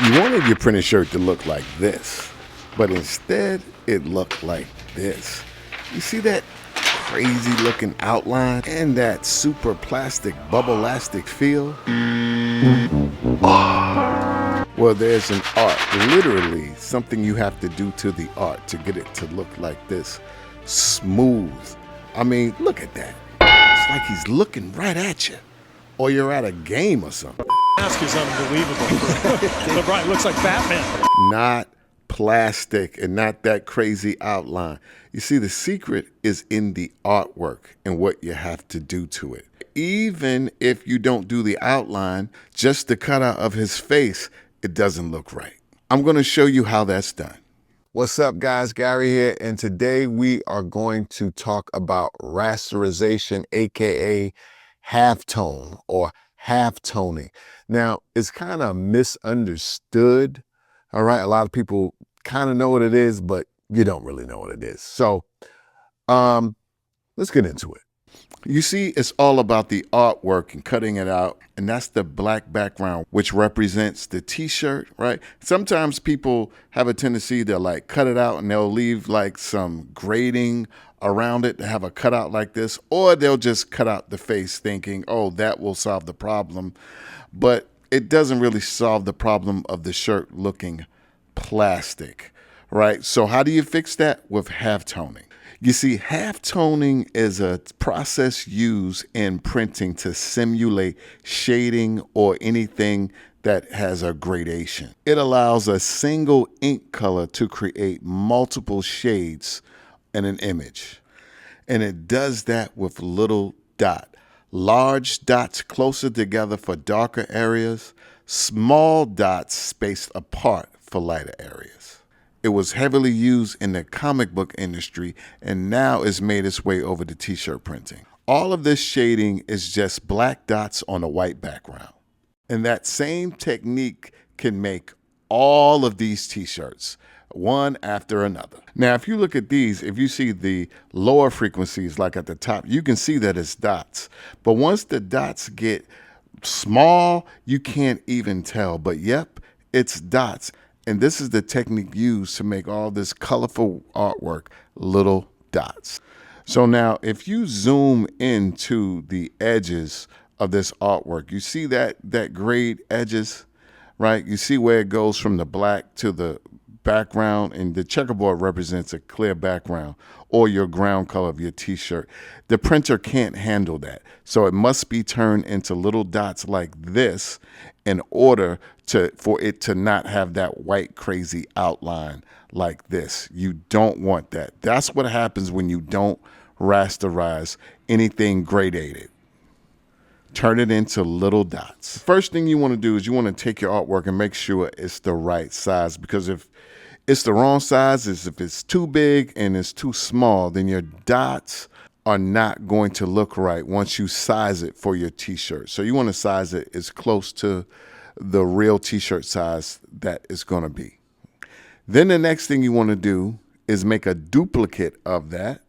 You wanted your printed shirt to look like this, but instead it looked like this. You see that crazy looking outline and that super plastic bubble elastic feel? Well, there's an art, literally something you have to do to the art to get it to look like this. Smooth. I mean, look at that. It's like he's looking right at you, or you're at a game or something. Mask is unbelievable. LeBron looks like Batman. Not plastic and not that crazy outline. You see, the secret is in the artwork and what you have to do to it. Even if you don't do the outline, just the cutout of his face, it doesn't look right. I'm going to show you how that's done. What's up, guys? Gary here, and today we are going to talk about rasterization, aka halftone or halftoning. Now, it's kind of misunderstood. All right, a lot of people kind of know what it is, but you don't really know what it is. So let's get into it. You see, it's all about the artwork and cutting it out, and that's the black background, which represents the t-shirt, right? Sometimes people have a tendency to like cut it out and they'll leave like some grading around it to have a cutout like this, or they'll just cut out the face thinking, oh, that will solve the problem. But it doesn't really solve the problem of the shirt looking plastic, right? So how do you fix that? With halftoning. You see, halftoning is a process used in printing to simulate shading or anything that has a gradation. It allows a single ink color to create multiple shades in an image. And it does that with little dots. Large dots closer together for darker areas, small dots spaced apart for lighter areas. It was heavily used in the comic book industry and now it's made its way over to t-shirt printing. All of this shading is just black dots on a white background. And that same technique can make all of these t-shirts, one after another. Now, if you look at these, if you see the lower frequencies, like at the top, you can see that it's dots. But once the dots get small, you can't even tell. But yep, it's dots. And this is the technique used to make all this colorful artwork little dots. So now if you zoom into the edges of this artwork, you see that grayed edges, right? You see where it goes from the black to the background, and the checkerboard represents a clear background or your ground color of your t-shirt. The printer can't handle that. So it must be turned into little dots like this in order for it to not have that white crazy outline like this. You don't want that. That's what happens when you don't rasterize anything gradated. Turn it into little dots. First thing you want to do is you want to take your artwork and make sure it's the right size, because if it's the wrong size, if it's too big and it's too small, then your dots are not going to look right once you size it for your t-shirt. So you want to size it as close to the real t-shirt size that it's going to be. Then the next thing you want to do is make a duplicate of that.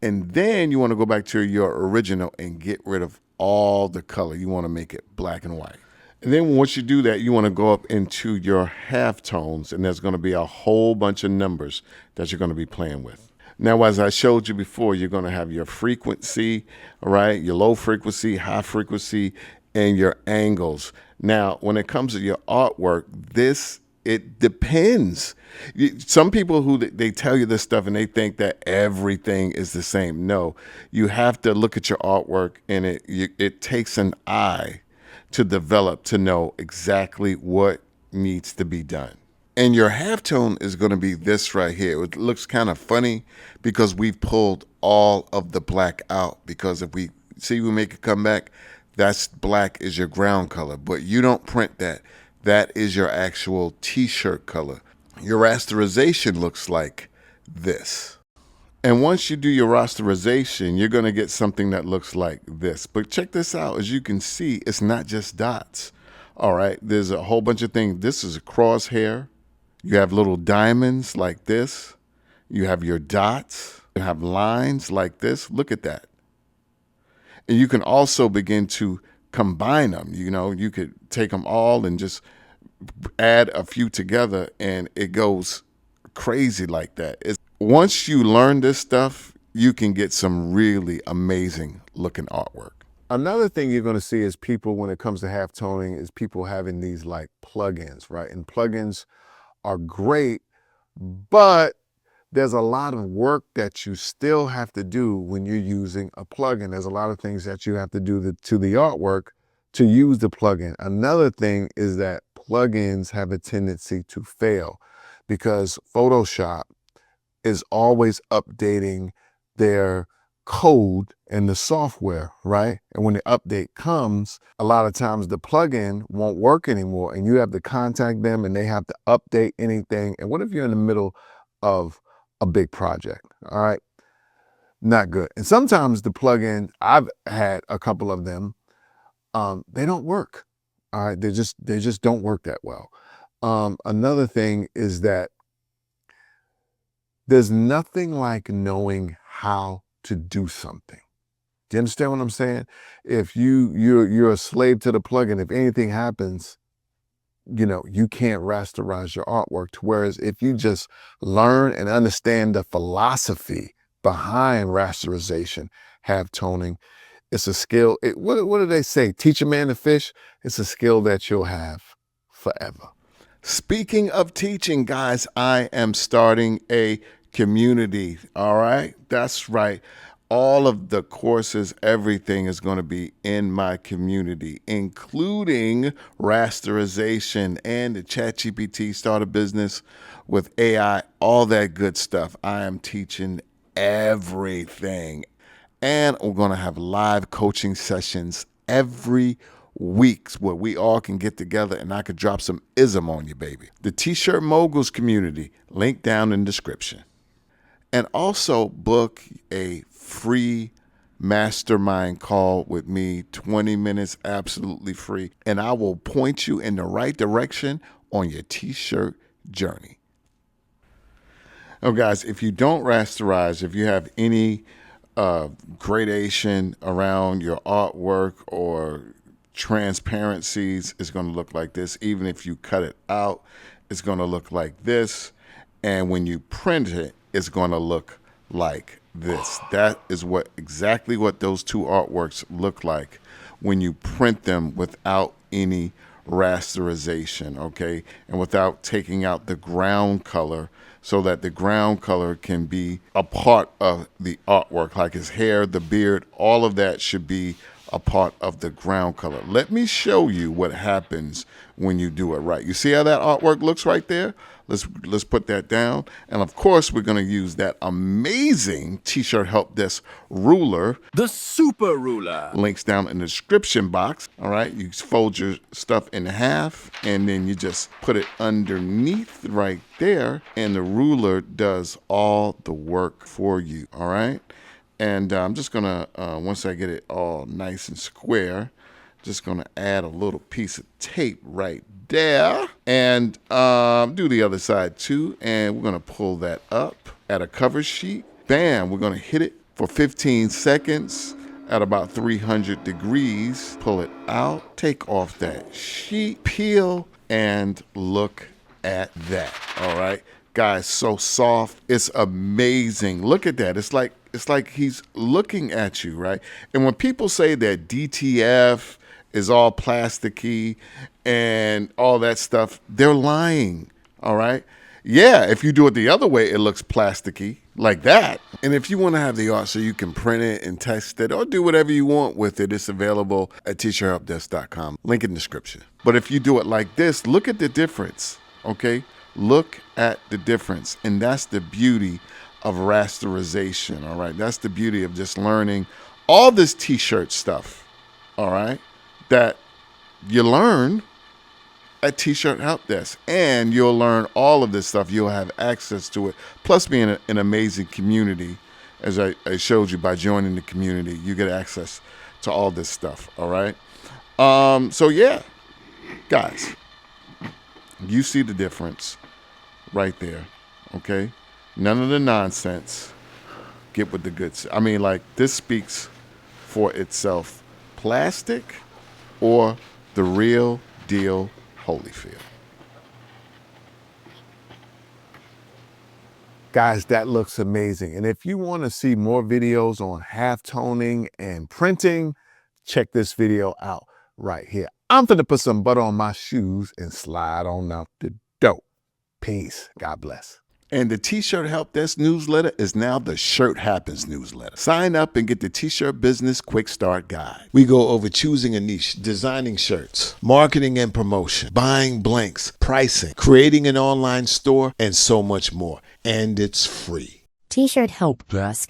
And then you want to go back to your original and get rid of all the color. You want to make it black and white. And then once you do that, you want to go up into your halftones, and there's going to be a whole bunch of numbers that you're going to be playing with. Now, as I showed you before, you're going to have your frequency, right? Your low frequency, high frequency, and your angles. Now, when it comes to your artwork, it depends. Some people who they tell you this stuff and they think that everything is the same. No, you have to look at your artwork, and it takes an eye to develop to know exactly what needs to be done. And your halftone is going to be this right here. It looks kind of funny because we've pulled all of the black out, because if we make it come back, that's black is your ground color, but you don't print that. That is your actual t-shirt color. Your rasterization looks like this. And once you do your rasterization, you're going to get something that looks like this. But check this out. As you can see, it's not just dots. All right. There's a whole bunch of things. This is a crosshair. You have little diamonds like this. You have your dots. You have lines like this. Look at that. And you can also begin to combine them. You know, you could take them all and just add a few together and it goes crazy like that. Once you learn this stuff, you can get some really amazing looking artwork. Another thing you're going to see is people, when it comes to halftoning, is people having these like plugins, right? And plugins are great, but there's a lot of work that you still have to do when you're using a plugin. There's a lot of things that you have to do to the artwork to use the plugin. Another thing is that plugins have a tendency to fail because Photoshop is always updating their code and the software, right? And when the update comes, a lot of times the plugin won't work anymore and you have to contact them and they have to update anything. And what if you're in the middle of a big project? All right, not good. And sometimes the plugin, I've had a couple of them, they don't work. All right, they just don't work that well. Another thing is that there's nothing like knowing how to do something. Do you understand what I'm saying? If you're a slave to the plugin, if anything happens, you can't rasterize your artwork. Whereas if you just learn and understand the philosophy behind rasterization, halftoning, it's a skill. What do they say? Teach a man to fish. It's a skill that you'll have forever. Speaking of teaching, guys, I am starting a community. All right. That's right. All of the courses, everything is going to be in my community, including rasterization and the ChatGPT Start a Business with AI, all that good stuff. I am teaching everything. And we're going to have live coaching sessions every week where we all can get together and I could drop some ism on you, baby. The T-shirt moguls community, link down in the description. And also book a free mastermind call with me, 20 minutes, absolutely free. And I will point you in the right direction on your T-shirt journey. Now, guys, if you don't rasterize, if you have any gradation around your artwork or transparencies, it's going to look like this. Even if you cut it out, it's going to look like this. And when you print it, it's going to look like this. That is exactly what those two artworks look like when you print them without any rasterization, okay? And without taking out the ground color, so that the ground color can be a part of the artwork, like his hair, the beard, all of that should be a part of the ground color. Let me show you what happens when you do it right. You see how that artwork looks right there? Let's put that down. And of course, we're going to use that amazing T-shirt help desk ruler. The super ruler. Links down in the description box. All right. You fold your stuff in half and then you just put it underneath right there. And the ruler does all the work for you. All right. And I'm just going to, once I get it all nice and square, just going to add a little piece of tape right there and do the other side too. And we're going to pull that up at a cover sheet. Bam, we're going to hit it for 15 seconds at about 300 degrees. Pull it out, take off that sheet, peel, and look at that. All right, guys, so soft. It's amazing. Look at that. It's like he's looking at you, right? And when people say that DTF is all plasticky and all that stuff, they're lying, all right? Yeah, if you do it the other way, it looks plasticky like that. And if you want to have the art so you can print it and test it or do whatever you want with it, it's available at t-shirthelpdesk.com. Link in the description. But if you do it like this, look at the difference, okay? Look at the difference. And that's the beauty of rasterization, all right? That's the beauty of just learning all this T-shirt stuff, all right, that you learn at T-shirt Help Desk. And you'll learn all of this stuff. You'll have access to it. Plus being an amazing community, as I showed you by joining the community, you get access to all this stuff, all right? So yeah, guys, you see the difference right there, okay? None of the nonsense. Get with the goods. I mean, like, this speaks for itself. Plastic or the real deal Holyfield. Guys, that looks amazing. And if you want to see more videos on halftoning and printing, check this video out right here. I'm finna put some butter on my shoes and slide on out the door. Peace. God bless. And the T-Shirt Help Desk newsletter is now the Shirt Happens newsletter. Sign up and get the T-Shirt Business Quick Start Guide. We go over choosing a niche, designing shirts, marketing and promotion, buying blanks, pricing, creating an online store, and so much more. And it's free. T-Shirt Help Desk